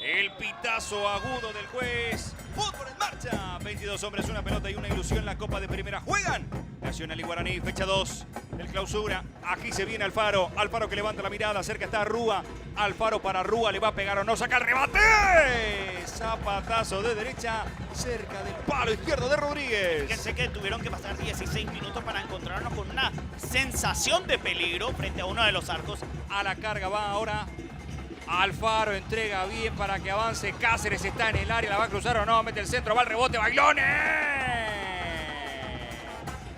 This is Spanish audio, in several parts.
El pitazo agudo del juez. Fútbol en marcha. 22 hombres, una pelota y una ilusión. La Copa de Primera juegan Nacional y Guaraní, fecha 2 del clausura. Aquí se viene Alfaro. Alfaro que levanta la mirada. Cerca está Rúa. Alfaro para Rúa. ¿Le va a pegar o no? Saca el remate. Zapatazo de derecha. Cerca del palo izquierdo de Rodríguez. Fíjense que tuvieron que pasar 16 minutos para encontrarnos con una sensación de peligro frente a uno de los arcos. A la carga va ahora Alfaro, entrega bien para que avance. Cáceres está en el área, la va a cruzar o no, mete el centro, va el rebote, Baglione.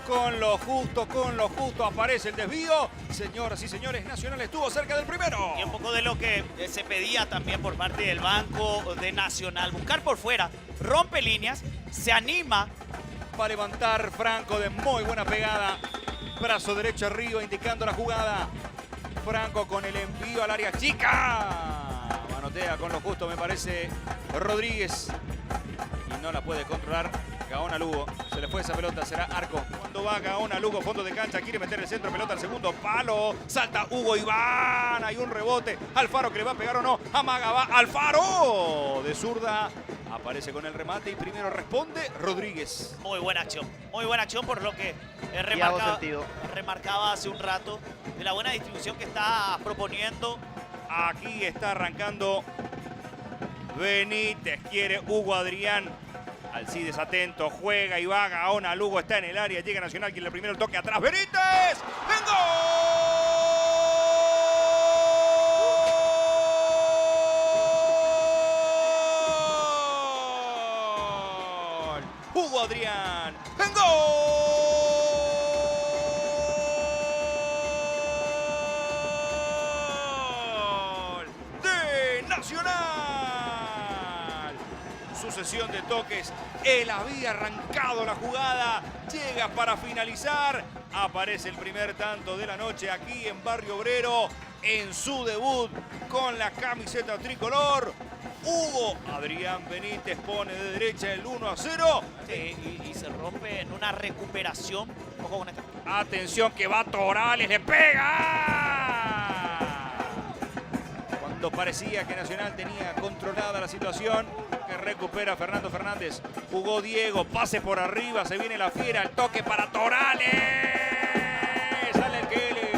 Con lo justo aparece el desvío. Señoras y señores, Nacional estuvo cerca del primero. Y un poco de lo que se pedía también por parte del banco de Nacional. Buscar por fuera, rompe líneas, se anima. Va a levantar Franco de muy buena pegada. Brazo derecho arriba indicando la jugada. Franco con el envío al área chica. Manotea con lo justo, me parece, Rodríguez. Y no la puede controlar Gaona Lugo. Se le fue esa pelota, será arco. Cuando va Gaona Lugo, fondo de cancha, quiere meter el centro, pelota al segundo palo. Salta Hugo Iván, hay un rebote. Alfaro que le va a pegar o no. Amaga, va Alfaro. De zurda, aparece con el remate y primero responde Rodríguez. Muy buena acción por lo que remarcaba hace un rato de la buena distribución que está proponiendo. Aquí está arrancando Benítez, quiere Hugo Adrián. Alcides atento, juega y va Gaona Lugo, está en el área, llega Nacional, quien le primero el toque atrás. Benítez, ¡en gol! Hugo Adrián, ¡en gol! De Nacional. Sucesión de toques, él había arrancado la jugada, llega para finalizar, aparece el primer tanto de la noche aquí en Barrio Obrero, en su debut con la camiseta tricolor. Hugo Adrián Benítez pone de derecha el 1-0. Y se rompe en una recuperación. Ojo con esto. Atención que va Torales, le pega. Cuando parecía que Nacional tenía controlada la situación, que recupera Fernando Fernández. Jugó Diego, pase por arriba, se viene la fiera, el toque para Torales. Sale el Kili.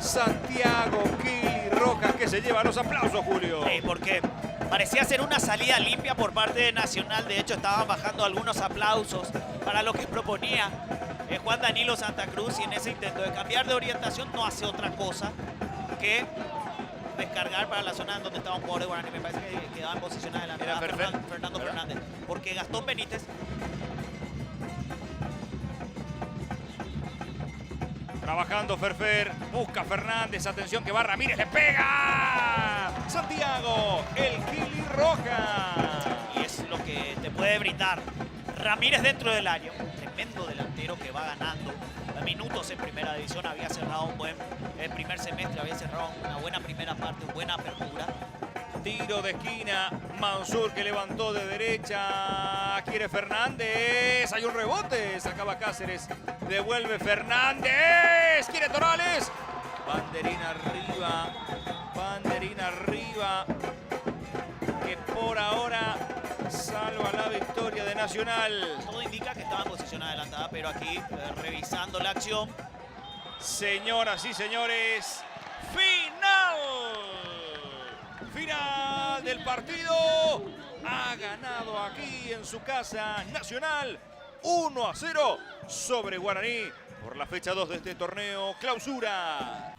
Santiago Kili Rojas que se lleva los aplausos, Julio. Sí, porque parecía ser una salida limpia por parte de Nacional. De hecho, estaban bajando algunos aplausos para lo que proponía Juan Danilo Santa Cruz. Y en ese intento de cambiar de orientación no hace otra cosa que descargar para la zona donde estaba un jugador de Guaraní. Me parece que quedaba en posición adelantada Fernando Fernández. Porque Gastón Benítez trabajando Ferfer, busca Fernández, atención que va Ramírez, le pega. Santiago, el Kili Rojas. Y es lo que te puede brindar Ramírez dentro del área. Un tremendo delantero que va ganando minutos en primera división. Había cerrado un buen primer semestre, había cerrado una buena primera parte, buena apertura. Tiro de esquina, Mansur que levantó de derecha, quiere Fernández, hay un rebote, sacaba Cáceres, devuelve Fernández, quiere Torales, banderina arriba, que por ahora salva la victoria de Nacional. Todo indica que estaba en posición adelantada, pero aquí revisando la acción. Señoras y señores, final del partido. Ha ganado aquí en su casa Nacional 1-0 sobre Guaraní por la fecha 2 de este torneo clausura.